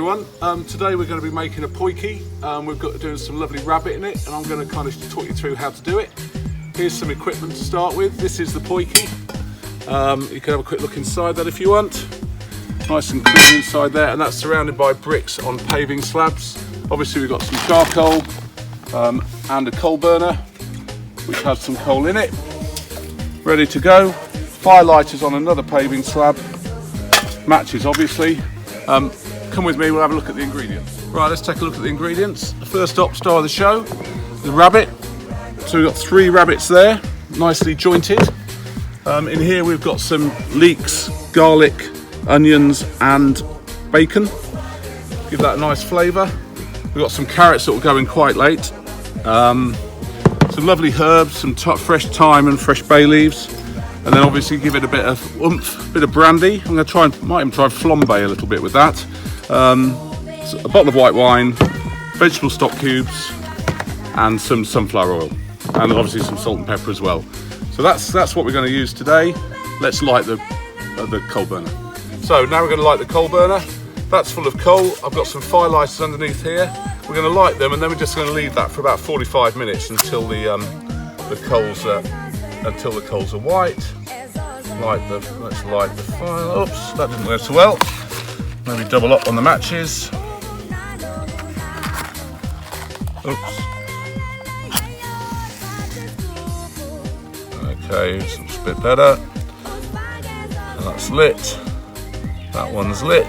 everyone. Today we're going to be making a potjie. We've got doing some lovely rabbit in it, and I'm going to kind of talk you through how to do it. Here's some equipment to start with. This is the potjie. You can have a quick look inside that if you want. Nice and clean inside there, and that's surrounded by bricks on paving slabs. Obviously we've got some charcoal and a coal burner, which has some coal in it. Ready to go. Fire lighters on another paving slab. Matches obviously. Come with me, we'll have a look at the ingredients. Right, let's take a look at the ingredients. The first up, star of the show, the rabbit. So we've got 3 rabbits there, nicely jointed. In here we've got some leeks, garlic, onions and bacon. Give that a nice flavour. We've got some carrots that will go in quite late. Some lovely herbs, some fresh thyme and fresh bay leaves. And then obviously give it a bit of oomph, a bit of brandy. I'm going to might even try flambe a little bit with that. So a bottle of white wine, vegetable stock cubes, and some sunflower oil, and obviously some salt and pepper as well. So that's what we're going to use today. Let's light the coal burner. So now we're going to light the coal burner. That's full of coal. I've got some fire lighters underneath here. We're going to light them, and then we're just going to leave that for about 45 minutes until the coals are white. Let's light the fire. Oops, that didn't go so well. Maybe double up on the matches. Oops. Okay, it's a bit better. And that's lit. That one's lit.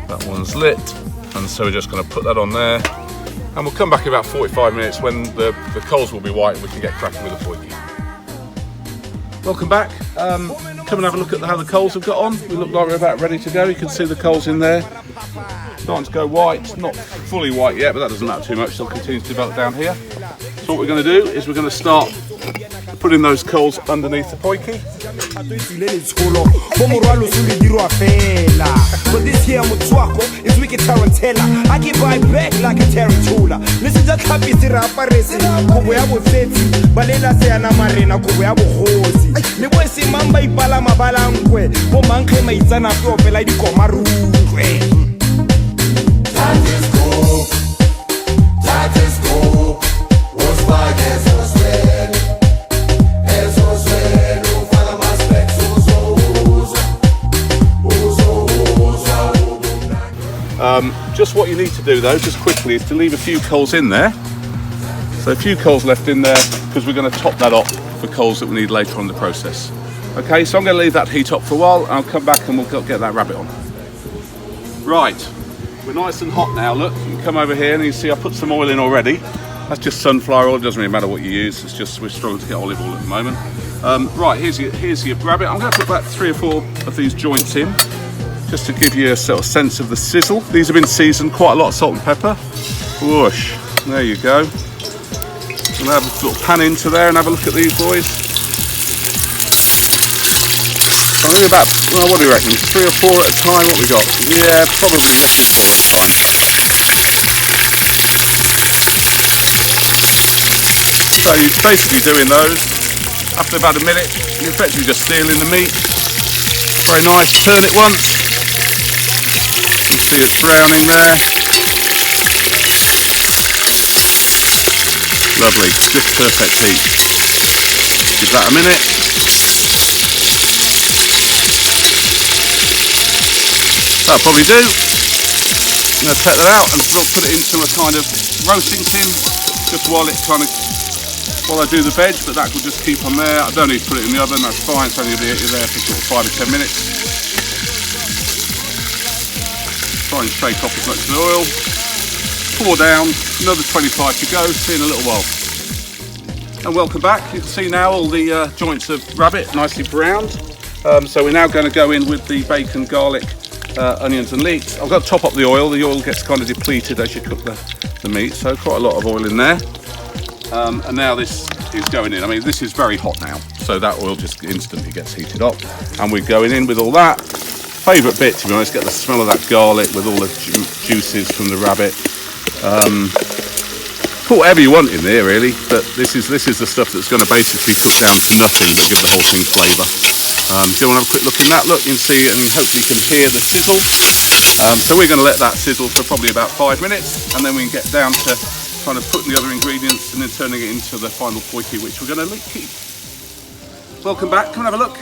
That one's lit. And so we're just going to put that on there. And we'll come back in about 45 minutes when the coals will be white and we can get cracking with the potjie. Welcome back. Come and have a look at how the coals have got on. We look like we're about ready to go. You can see the coals in there. Starting to go white. Not fully white yet, but that doesn't matter too much. They'll continue to develop down here. So what we're going to do is we're going to start putting those coals underneath the potjie. But this here Mutswako is wicked tarantella. I give right back like a tarantula. Listen to happy siraparesi. Kubuyabu seti. Balela se anamarena kubuyabu hosi. Me boy si mamba ipala mabala nkwe. Bo mankle maizana fyo pela di komarungwe. That is cool. That is cool. Was by Jesus when. Jesus when. Ufala maspek suzo. Just what you need to do though, just quickly, is to leave a few coals in there. So a few coals left in there because we're going to top that up for coals that we need later on in the process. Okay, so I'm going to leave that heat up for a while and I'll come back and we'll get that rabbit on. Right, we're nice and hot now, look. You can come over here and you see I put some oil in already. That's just sunflower oil, it doesn't really matter what you use, it's just we're struggling to get olive oil at the moment. Right, here's your rabbit. I'm going to put about 3 or 4 of these joints in, just to give you a sort of sense of the sizzle. These have been seasoned, quite a lot of salt and pepper. Whoosh, there you go. We'll have a little pan into there and have a look at these boys. So maybe about, well, what do you reckon, 3 or 4 at a time, what we got? Yeah, probably definitely 4 at a time. So you're basically doing those. After about a minute, you're effectively just stealing the meat. Very nice, turn it once. You see it's browning there. Lovely, just perfect heat. Give that a minute. That'll probably do. I'm going to take that out and put it into a kind of roasting tin, just while I do the veg, but that will just keep on there. I don't need to put it in the oven, that's fine, it's only going to be there for sort of 5 or 10 minutes. Try and shake off as much of the oil. Pour down, another 25 to go, see you in a little while. And welcome back. You can see now all the joints of rabbit nicely browned. So we're now going to go in with the bacon, garlic, onions and leeks. I've got to top up the oil gets kind of depleted as you cook the meat, so quite a lot of oil in there. And now this is going in. I mean, this is very hot now, so that oil just instantly gets heated up. And we're going in with all that. Favourite bit, to be honest, get the smell of that garlic with all the juices from the rabbit. Put whatever you want in there, really, but this is the stuff that's going to basically put down to nothing but give the whole thing flavour. If you want to have a quick look in that, look, you can see and hopefully you can hear the sizzle. So we're going to let that sizzle for probably about 5 minutes, and then we can get down to kind of putting the other ingredients and then turning it into the final potjie, which we're going to keep. Welcome back, come and have a look.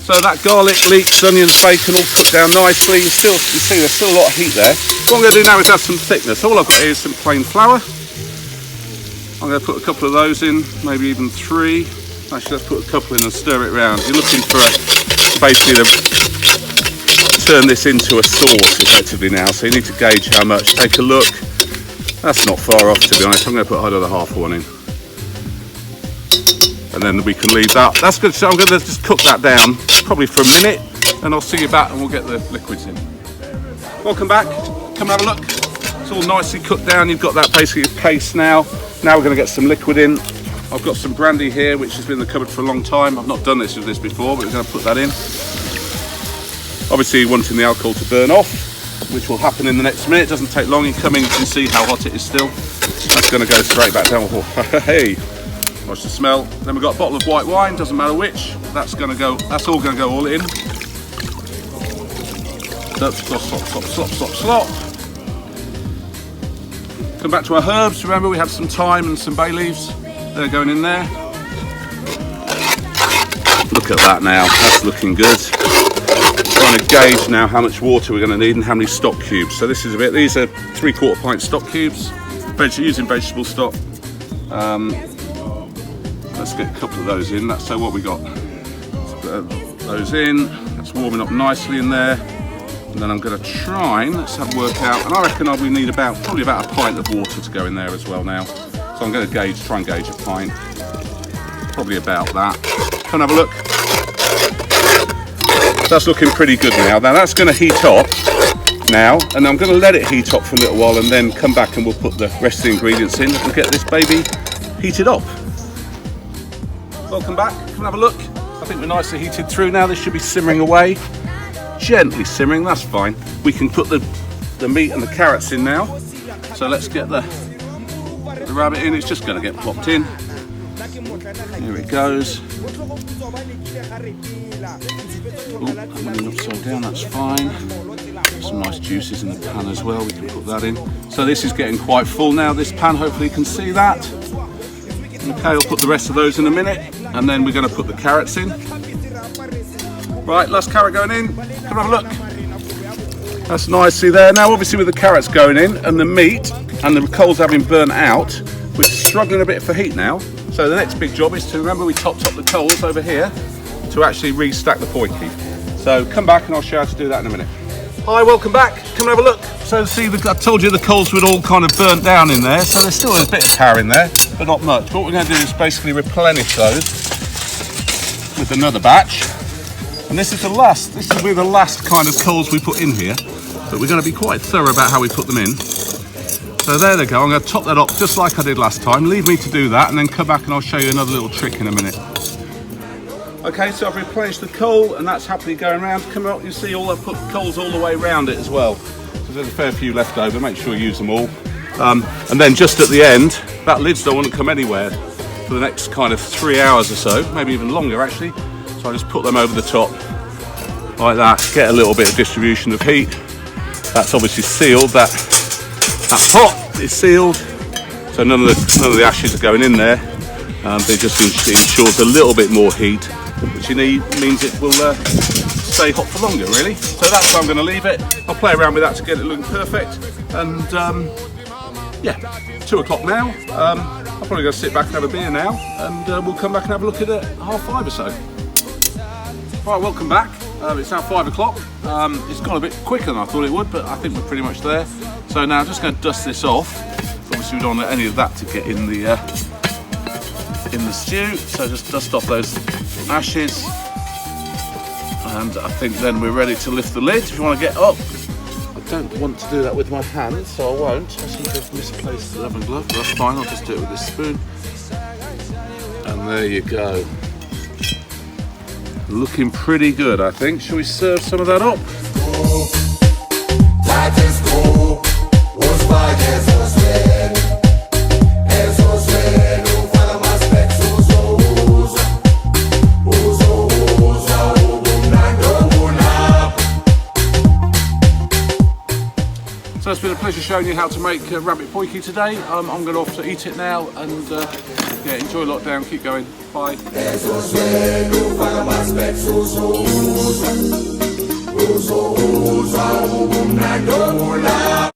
So that garlic, leeks, onions, bacon all cooked down nicely. You can see there's still a lot of heat there. What I'm going to do now is add some thickness. All I've got here is some plain flour. I'm going to put a couple of those in, maybe even 3. Actually, let's put a couple in and stir it around. You're looking for basically to turn this into a sauce effectively now, so you need to gauge how much. Take a look. That's not far off, to be honest. I'm going to put another half one in. And then we can leave that. That's good. So I'm going to just cook that down, probably for a minute, and I'll see you back and we'll get the liquids in. Welcome back. Come and have a look. It's all nicely cooked down. You've got that basically paste now. Now we're going to get some liquid in. I've got some brandy here, which has been in the cupboard for a long time. I've not done this with this before, but we're going to put that in. Obviously wanting the alcohol to burn off, which will happen in the next minute. It doesn't take long. You come in, you can see how hot it is still. That's going to go straight back down. Oh, hey, watch the smell. Then we've got a bottle of white wine, doesn't matter which. That's going to go, that's all going to go all in. Slop, slop, slop, slop, slop, slop. Come back to our herbs. Remember, we had some thyme and some bay leaves. They're going in there. Look at that now. That's looking good. Trying to gauge now how much water we're going to need and how many stock cubes. So this is a bit. These are 3/4 pint stock cubes. Using vegetable stock. Let's get a couple of those in. That's so what we got. Let's put those in. That's warming up nicely in there. And then I'm going to try and let's have a work out. And I reckon we need probably about a pint of water to go in there as well now. So I'm going to try and gauge a pint. Probably about that. Come and have a look. That's looking pretty good now. Now that's going to heat up now, and I'm going to let it heat up for a little while and then come back and we'll put the rest of the ingredients in and get this baby heated up. Welcome back. Come and have a look. I think we're nicely heated through now. This should be simmering away. Gently simmering, that's fine. We can put the meat and the carrots in now. So let's get the rabbit in. It's just going to get plopped in. Here it goes. Oh, I'm running upside down, that's fine. Some nice juices in the pan as well, we can put that in. So this is getting quite full now, this pan, hopefully you can see that. Okay, I'll put the rest of those in a minute, and then we're going to put the carrots in. Right, last carrot going in. Come have a look. That's nicely there. Now obviously with the carrots going in and the meat and the coals having burnt out, we're struggling a bit for heat now. So the next big job is to remember we topped up the coals over here to actually restack the potjie. So come back and I'll show you how to do that in a minute. Hi, welcome back. Come and have a look. So see, I told you the coals were all kind of burnt down in there, so there's still a bit of power in there, but not much. What we're going to do is basically replenish those with another batch. And this will be the last kind of coals we put in here, but we're going to be quite thorough about how we put them in. So there they go. I'm going to top that up just like I did last time. Leave me to do that and then come back and I'll show you another little trick in a minute. Okay, so I've replenished the coal and that's happily going around. Come out, you see I've put coals all the way around it as well. So there's a fair few left over, make sure you use them all. And then just at the end, that lid's don't want to come anywhere for the next kind of 3 hours or so, maybe even longer actually. So I just put them over the top like that, get a little bit of distribution of heat. That's obviously sealed, that pot is sealed, so none of the ashes are going in there. It just ensures a little bit more heat, which means it will stay hot for longer really. So that's where I'm going to leave it. I'll play around with that to get it looking perfect. And yeah, 2 o'clock now. I'm probably going to sit back and have a beer now, and we'll come back and have a look at it at 5:30 or so. Right, welcome back. It's now 5 o'clock. It's gone a bit quicker than I thought it would, but I think we're pretty much there. So now I'm just going to dust this off. Obviously we don't want any of that to get in the stew, so just dust off those ashes. And I think then we're ready to lift the lid if you want to get up. I don't want to do that with my hands, so I won't. I seem to have misplaced the oven glove, but that's fine, I'll just do it with this spoon. And there you go. Looking pretty good, I think. Shall we serve some of that up? So it's been a pleasure showing you how to make rabbit potjie today. I'm going off to eat it now and yeah, enjoy lockdown, keep going. Bye.